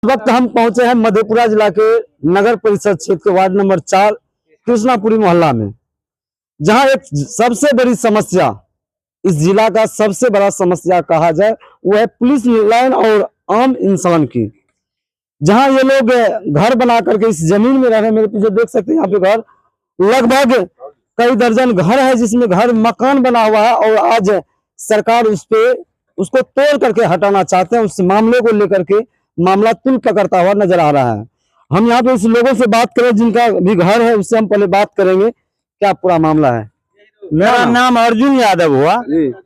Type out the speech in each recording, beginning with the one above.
वक्त हम पहुंचे हैं मधेपुरा जिला के नगर परिषद क्षेत्र के वार्ड नंबर 4 कृष्णापुरी मोहल्ला में, जहां एक सबसे बड़ी समस्या, इस जिला का सबसे बड़ा समस्या कहा जाए, वो है पुलिस लाइन और आम इंसान की। जहां ये लोग घर बना करके इस जमीन में रह रहे हैं। मेरे पीछे देख सकते हैं, यहाँ पे घर लगभग कई दर्जन घर है, जिसमें घर मकान बना हुआ है और आज सरकार उसको तोड़ करके हटाना चाहते हैं। उस मामले को लेकर के मामला तुल पकड़ता हुआ नजर आ रहा है। हम यहाँ पे उस लोगों से बात करें जिनका भी घर है, उससे हम पहले बात करेंगे क्या पूरा मामला है। मेरा नाम अर्जुन यादव हुआ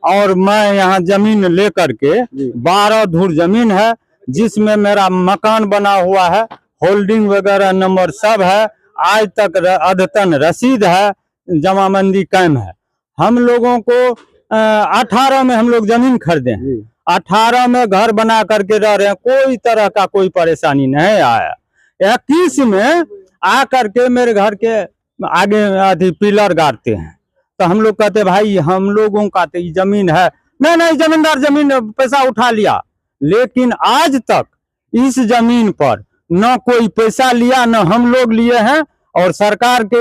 और मैं यहाँ जमीन लेकर के 12 धुर जमीन है, जिसमें मेरा मकान बना हुआ है, होल्डिंग वगैरह नंबर सब है, आज तक अद्यतन रसीद है, जमाबंदी कायम है। हम लोगों को 18 में हम लोग जमीन खरीदे हैं, 18 में घर बना करके रह रहे हैं, कोई तरह का कोई परेशानी नहीं आया। 21 में आ करके मेरे घर के आगे आधी पिलर गाड़ते हैं, तो हम लोग कहते भाई हम लोगों का तो जमीन है, नहीं जमींदार जमीन पैसा उठा लिया, लेकिन आज तक इस जमीन पर न कोई पैसा लिया न हम लोग लिए हैं। और सरकार के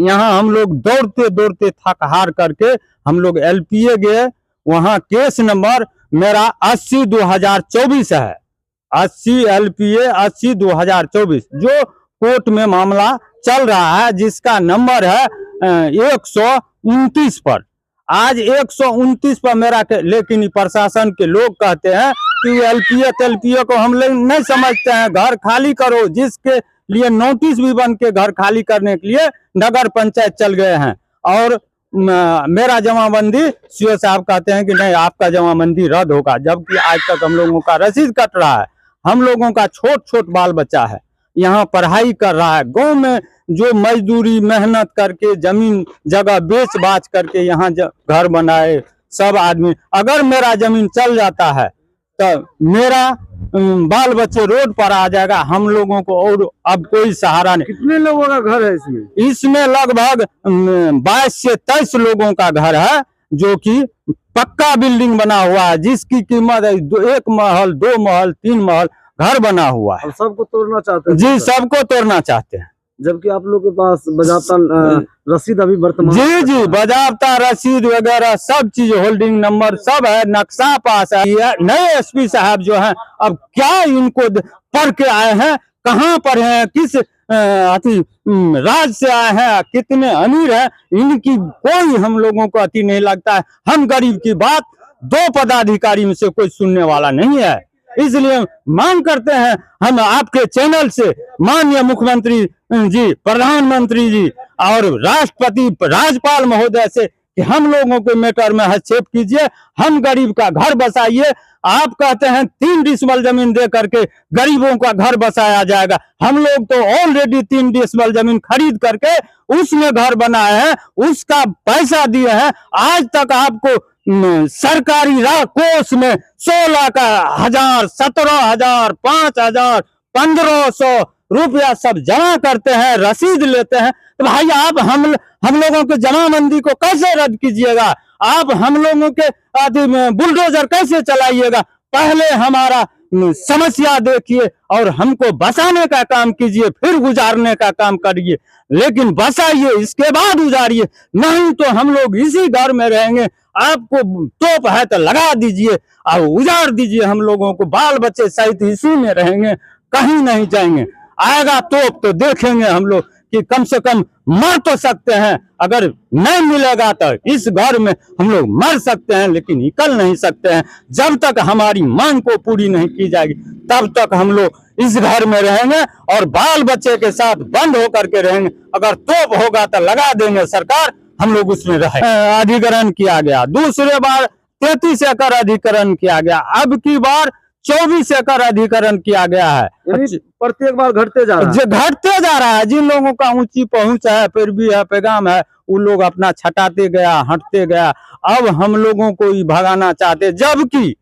यहाँ हम लोग दौड़ते दौड़ते थक हार करके हम लोग LPA गए, वहाँ केस नंबर मेरा 80/2024 है, 80 LPA 80/2024, जो कोर्ट में मामला चल रहा है, जिसका नंबर है 129 पर। आज 129 पर मेरा, लेकिन प्रशासन के लोग कहते हैं कि LPA को हम लोग नहीं समझते हैं, घर खाली करो, जिसके लिए नोटिस भी बन के घर खाली करने के लिए नगर पंचायत चल गए हैं। और मेरा जमाबंदी सीओ साहब कहते हैं कि नहीं आपका जमाबंदी रद्द होगा, जबकि आज तक हम लोगों का रसीद कट रहा है। हम लोगों का छोट छोट बाल बच्चा है, यहाँ पढ़ाई कर रहा है, गांव में जो मजदूरी मेहनत करके जमीन जगह बेच बाच करके यहाँ घर बनाए सब आदमी। अगर मेरा जमीन चल जाता है तो मेरा बाल बच्चे रोड पर आ जाएगा, हम लोगों को और अब कोई सहारा नहीं। कितने लोगों का घर है इसमें? इसमें लगभग 22 से 23 लोगों का घर है, जो कि पक्का बिल्डिंग बना हुआ है, जिसकी कीमत 1 महल 2 महल 3 महल घर बना हुआ है। सबको तोड़ना चाहते हैं? जी, सबको तोड़ना चाहते हैं, जबकि आप लोग के पास बजाबता रसीद अभी वर्तमान? जी बजाबता रसीद वगैरह सब चीज, होल्डिंग नंबर सब है, नक्शा पास है। नए SP साहब जो हैं, अब क्या इनको पढ़ के आए हैं, कहाँ पर हैं, किस राज्य से आए हैं, कितने अमीर हैं, इनकी कोई हम लोगों को अति नहीं लगता है। हम गरीब की बात 2 पदाधिकारी में से कोई सुनने वाला नहीं है। इसलिए मांग करते हैं हम आपके चैनल से, माननीय मुख्यमंत्री जी, प्रधानमंत्री जी और राष्ट्रपति राज्यपाल महोदय से, कि हम लोगों के मैटर में हस्तक्षेप कीजिए, हम गरीब का घर बसाइए। आप कहते हैं 3 डिसमल जमीन दे करके गरीबों का घर बसाया जाएगा, हम लोग तो ऑलरेडी 3 डिसमल जमीन खरीद करके उसमें घर बनाए हैं, उसका पैसा दिए हैं। आज तक आपको सरकारी कोष में 16 का 1000, 17,000, 5,000, 1,500 रुपया सब जमा करते हैं, रसीद लेते हैं। तो भाई आप हम लोगों के जमाबंदी को कैसे रद्द कीजिएगा? आप हम लोगों के बुलडोजर कैसे चलाइएगा? पहले हमारा समस्या देखिए और हमको बसाने का काम कीजिए, फिर गुजारने का काम करिए, लेकिन बसाइए इसके बाद गुजारिए, नहीं तो हम लोग इसी घर में रहेंगे। आपको तोप है तो लगा दीजिए और उजाड़ दीजिए, हम लोगों को बाल बच्चे सहित इसी में रहेंगे, कहीं नहीं जाएंगे। आएगा तोप तो देखेंगे हम लोग कि कम से कम मर तो सकते हैं, अगर नहीं मिलेगा तो इस घर में हम लोग मर सकते हैं, लेकिन निकल नहीं सकते हैं। जब तक हमारी मांग को पूरी नहीं की जाएगी, तब तक हम लोग इस घर में रहेंगे और बाल बच्चे के साथ बंद होकर के रहेंगे। अगर तोप होगा तो लगा देंगे सरकार, हम लोग उसमें रहे। अधिग्रहण किया गया, दूसरे बार 33 एकड़ अधिग्रहण किया गया, अब की बार 24 एकड़ अधिग्रहण किया गया है। प्रत्येक बार घटते जा रहा है। जिन लोगों का ऊंची पहुंच है, फिर भी है, पैगाम है, वो लोग अपना छटाते गया, हटते गया। अब हम लोगों को ही भगाना चाहते, जबकि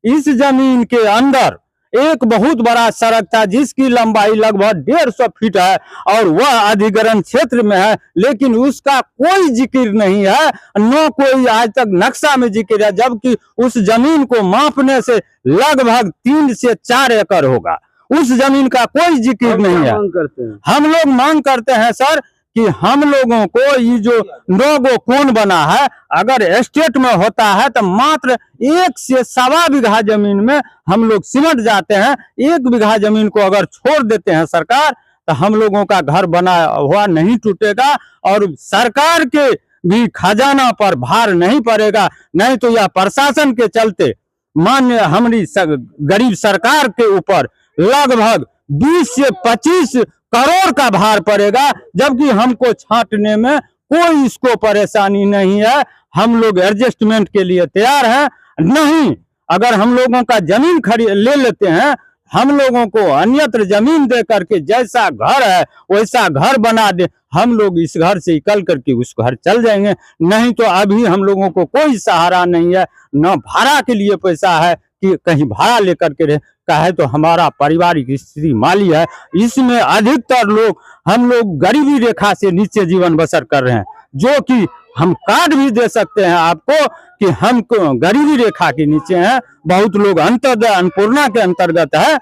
इस जमीन के अंदर एक बहुत बड़ा सड़क था, जिसकी लंबाई लगभग 150 फीट है और वह अधिग्रहण क्षेत्र में है, लेकिन उसका कोई जिक्र नहीं है, न कोई आज तक नक्शा में जिक्र है। जबकि उस जमीन को मापने से लगभग 3 से 4 एकड़ होगा, उस जमीन का कोई जिक्र हम नहीं क्या है। मांग करते हैं? हम लोग मांग करते हैं सर कि हम लोगों को ये जो 9 गो कोन बना है, अगर एस्टेट में होता है तो मात्र 1 से 1.25 बीघा जमीन में हम लोग सिमट जाते हैं। 1 बीघा जमीन को अगर छोड़ देते हैं सरकार, तो हम लोगों का घर बना हुआ नहीं टूटेगा और सरकार के भी खजाना पर भार नहीं पड़ेगा। नहीं तो यह प्रशासन के चलते मान्य हमारी गरीब सरकार के ऊपर लगभग 20 से 25 करोड़ का भार पड़ेगा, जबकि हमको छांटने में कोई इसको परेशानी नहीं है। हम लोग एडजस्टमेंट के लिए तैयार हैं। नहीं, अगर हम लोगों का जमीन खरीद ले लेते हैं, हम लोगों को अन्यत्र जमीन दे करके जैसा घर है वैसा घर बना दे, हम लोग इस घर से निकल करके उस घर चल जाएंगे। नहीं तो अभी हम लोगों को कोई सहारा नहीं है, न भाड़ा के लिए पैसा है कि कहीं भाड़ा लेकर के रहे का है। तो हमारा पारिवारिक स्थिति माली है, इसमें अधिकतर लोग हम लोग गरीबी रेखा से नीचे जीवन बसर कर रहे हैं, जो कि हम कार्ड भी दे सकते हैं आपको कि हम गरीबी रेखा के नीचे हैं। बहुत लोग अंत्योदय अन्नपूर्णा के अंतर्गत है।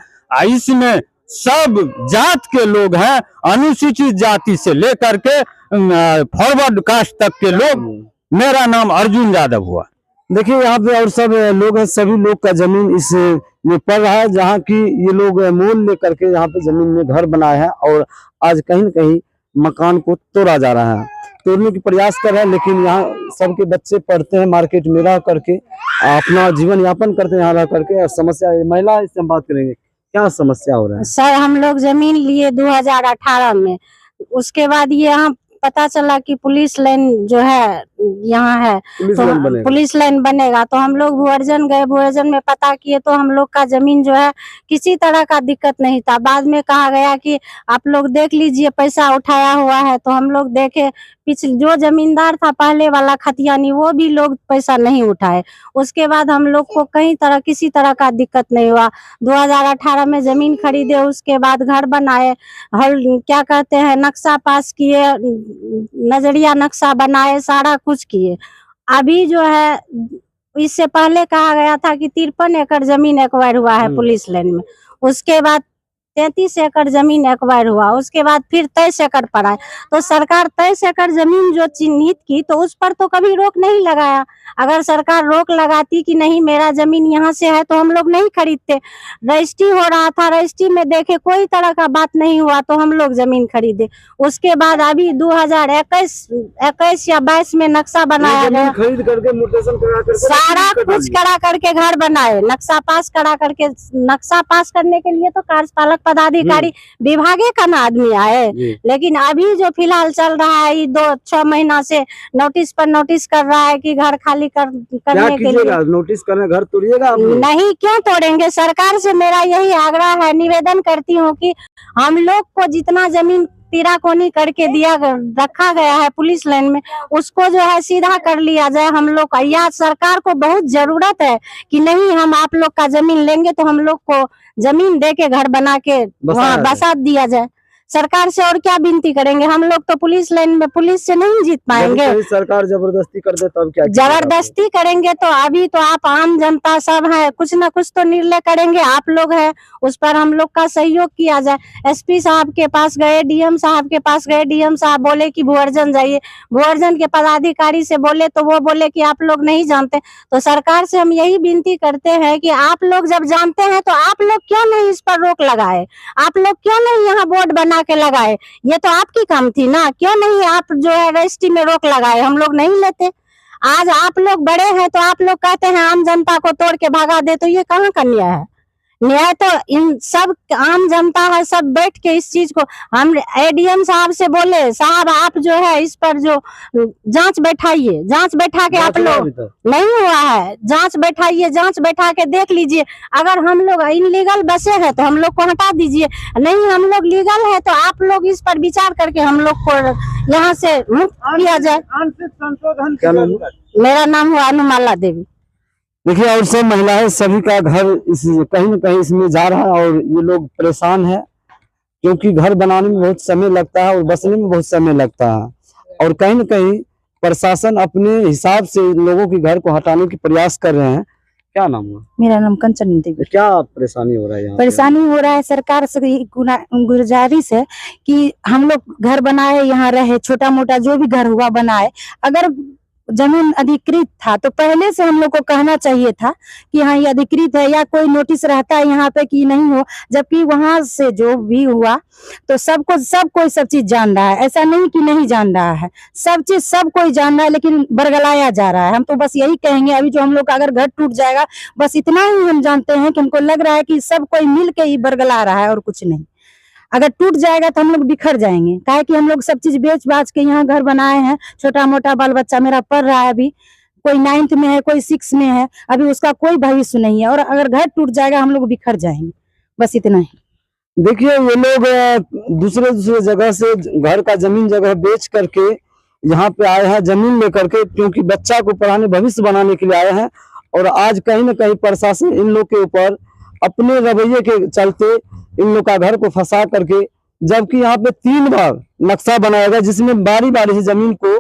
इसमें सब जात के लोग हैं, अनुसूचित जाति से लेकर के फॉरवर्ड कास्ट तक के लोग। मेरा नाम अर्जुन यादव हुआ। देखिए यहाँ पे और सब लोग हैं, सभी लोग का जमीन इस में पड़ रहा है, जहाँ की ये लोग मोल लेकर के यहाँ पे जमीन में घर बनाए हैं और आज कहीं न कहीं मकान को तोड़ा जा रहा है, तोड़ने की प्रयास कर रहे हैं। लेकिन यहाँ सबके बच्चे पढ़ते हैं, मार्केट में रह करके अपना जीवन यापन करते हैं यहाँ रह करके। समस्या महिला, इससे हम बात करेंगे, क्या समस्या हो रहा है? सर हम लोग जमीन लिए 2018 में, उसके बाद ये यहाँ पता चला कि पुलिस लाइन जो है यहाँ है, तो पुलिस लाइन बनेगा। तो हम लोग भुअर्जन गए, भुअर्जन में पता किए तो हम लोग का जमीन जो है किसी तरह का दिक्कत नहीं था। बाद में कहा गया कि आप लोग देख लीजिए पैसा उठाया हुआ है। तो हम लोग देखे, पिछले जो जमींदार था पहले वाला खतियानी, वो भी लोग पैसा नहीं उठाए। उसके बाद हम लोग को कहीं तरह किसी तरह का दिक्कत नहीं हुआ। 2018 में जमीन खरीदे, उसके बाद घर बनाए, हल क्या कहते हैं नक्शा पास किए, नजरिया नक्शा बनाए, सारा कुछ किए। अभी जो है, इससे पहले कहा गया था कि 53 एकड़ जमीन एक्वायर हुआ है पुलिस लाइन में, उसके बाद 33 एकड़ जमीन एक्वायर हुआ, उसके बाद फिर 23 एकड़ पर आए। तो सरकार 23 एकड़ जमीन जो चिन्हित की, तो उस पर तो कभी रोक नहीं लगाया। अगर सरकार रोक लगाती कि नहीं मेरा जमीन यहाँ से है, तो हम लोग नहीं खरीदते। रजिस्ट्री हो रहा था, रजिस्ट्री में देखे कोई तरह का बात नहीं हुआ, तो हम लोग जमीन खरीदे। उसके बाद अभी 2021 या 22 में नक्शा बनाया गया, खरीद करके म्यूटेशन करा करके सारा कुछ करा करके घर बनाए, नक्शा पास करा करके। नक्शा पास करने के लिए तो कार्यपालक पदाधिकारी विभागे का ना आदमी आए, लेकिन अभी जो फिलहाल चल रहा है, 2-6 महीना से नोटिस पर नोटिस कर रहा है कि घर खाली करने के लिए। नोटिस करने घर तोड़िएगा आप? नहीं, क्यों तोड़ेंगे। सरकार से मेरा यही आग्रह है, निवेदन करती हूँ कि हम लोग को जितना जमीन तिराकोनी करके दिया रखा गया है पुलिस लाइन में, उसको जो है सीधा कर लिया जाए हम लोग का। या सरकार को बहुत जरूरत है कि नहीं हम आप लोग का जमीन लेंगे, तो हम लोग को जमीन दे के घर बना के वहाँ बसा दिया जाए। सरकार से और क्या विनती करेंगे, हम लोग तो पुलिस लाइन में पुलिस से नहीं जीत पाएंगे। सरकार जबरदस्ती कर दे तब क्या? जबरदस्ती करेंगे तो अभी तो आप आम जनता सब है, कुछ ना कुछ तो निर्णय करेंगे, आप लोग हैं, उस पर हम लोग का सहयोग किया जाए। एसपी साहब के पास गए, डीएम साहब के पास गए, डीएम साहब बोले कि भुअर्जन जाइए, भुअर्जन के पदाधिकारी से बोले तो वो बोले कि आप लोग नहीं जानते। तो सरकार से हम यही विनती करते हैं कि आप लोग जब जानते हैं तो आप लोग क्यों नहीं इस पर रोक लगाए, आप लोग क्यों नहीं यहाँ बोर्ड बना के लगाए, ये तो आपकी काम थी ना। क्यों नहीं आप जो है रजिस्ट्री में रोक लगाए, हम लोग नहीं लेते। आज आप लोग बड़े हैं तो आप लोग कहते हैं आम जनता को तोड़ के भागा दे, तो ये कहाँ का न्याय है? न्याय तो इन सब आम जनता है, सब बैठ के इस चीज को। हम एडीएम साहब से बोले, साहब आप जो है इस पर जो जांच बैठाइए, जांच बैठा के आप लोग, नहीं हुआ है, जांच बैठाइए, जांच बैठा के देख लीजिए। अगर हम लोग इनलीगल बसे हैं तो हम लोग को हटा दीजिए, नहीं हम लोग लीगल है तो आप लोग इस पर विचार करके हम लोग को यहाँ से मुक्त किया जाए। मेरा नाम हुआ अनुमाला देवी। देखिए और सब महिलाएं, सभी का घर इस कहीं न कहीं इसमें जा रहा है और ये लोग परेशान हैं, क्योंकि घर बनाने में बहुत समय लगता है और बसने में बहुत समय लगता है। और कहीं न कहीं प्रशासन अपने हिसाब से लोगों के घर को हटाने की प्रयास कर रहे हैं, क्या नाम हुआ? मेरा नाम कंचन देवी। क्या परेशानी हो रहा है यहाँ पे? परेशानी हो रहा है, सरकार से गुजारिश है कि हम लोग घर बनाए, यहाँ रहे, छोटा मोटा जो भी घर हुआ बनाए। अगर जमीन अधिकृत था तो पहले से हम लोग को कहना चाहिए था कि हाँ ये अधिकृत है, या कोई नोटिस रहता है यहाँ पे कि नहीं हो, जबकि वहां से जो भी हुआ तो सब कोई सब चीज जान रहा है। ऐसा नहीं कि नहीं जान रहा है, सब चीज सब कोई जान रहा है, लेकिन बरगलाया जा रहा है। हम तो बस यही कहेंगे, अभी जो हम लोग का अगर घर टूट जाएगा, बस इतना ही हम जानते हैं कि हमको लग रहा है कि सब कोई मिल के ही बरगला रहा है और कुछ नहीं। अगर टूट जाएगा तो हम लोग बिखर जाएंगे, काहे कि हम लोग सब चीज बेच बाच के यहाँ घर बनाए हैं। छोटा मोटा बाल बच्चा मेरा पढ़ रहा है, अभी कोई 9th में है, कोई 6 में है, अभी उसका कोई भविष्य नहीं है। और अगर घर टूट जाएगा हम लोग बिखर जाएंगे, बस इतना ही। देखिए ये लोग दूसरे जगह से घर का जमीन जगह बेच करके यहाँ पे आए हैं, जमीन लेकर के, क्योंकि बच्चा को पढ़ाने भविष्य बनाने के लिए आए हैं। और आज कहीं न कहीं प्रशासन इन लोग के ऊपर अपने रवैये के चलते इन लोग का घर को फंसा करके, जबकि यहाँ पे 3 बार नक्शा बनाया गया जिसमें बारी बारी से जमीन को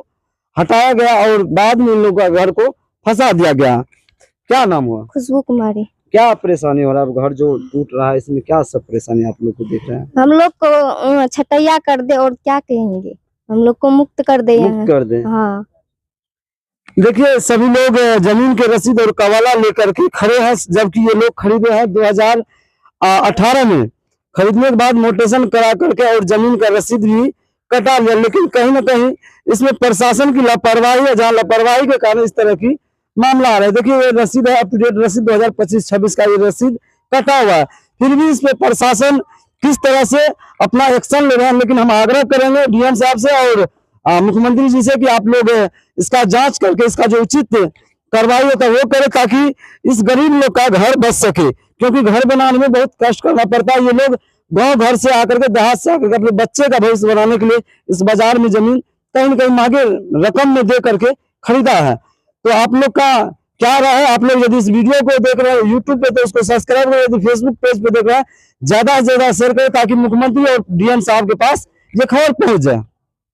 हटाया गया और बाद में इन लोग का घर को फंसा दिया गया। क्या नाम हुआ? खुशबू कुमारी। क्या परेशानी हो रहा है? घर जो टूट रहा है इसमें क्या सब परेशानी आप लोग को देख रहे हैं? हम लोग को छटैया कर दे और क्या कहेंगे, हम लोग को मुक्त कर दे। मुक्त कर दे। हाँ। देखिए सभी लोग जमीन के रसीद और कवाला लेकर के खड़े हैं, जबकि ये लोग खरीदे हैं 2018 में। खरीदने के बाद मोटेशन करा करके और जमीन का रसीद भी कटा लिया, लेकिन कहीं ना कहीं इसमें प्रशासन की लापरवाही है, जहाँ लापरवाही के कारण इस तरह की मामला आ रहा है। देखिए ये रसीद है, अप टू डेट रसीद 2025-26 का ये रसीद कटा हुआ है, फिर भी इस पे प्रशासन किस तरह से अपना एक्शन ले रहे हैं। लेकिन हम आग्रह करेंगे डीएम साहब से और मुख्यमंत्री जी से कि आप लोग इसका जांच करके इसका जो उचित कार्रवाई होता है वो करे, ताकि इस गरीब लोग का घर बच सके, क्योंकि घर बनाने में बहुत कष्ट करना पड़ता है। ये लोग गांव घर से आकर के, देहात से आकर के अपने बच्चे का भविष्य बनाने के लिए इस बाजार में जमीन कहीं न कहीं महंगे रकम में दे करके खरीदा है। तो आप लोग का क्या राय है? आप लोग यदि इस वीडियो को देख रहे हैं यूट्यूब पे तो उसको सब्सक्राइब करें, यदि फेसबुक पेज पे देख रहे हैं ज्यादा से ज्यादा शेयर करें, ताकि मुख्यमंत्री और डीएम साहब के पास ये खबर पहुंच जाए।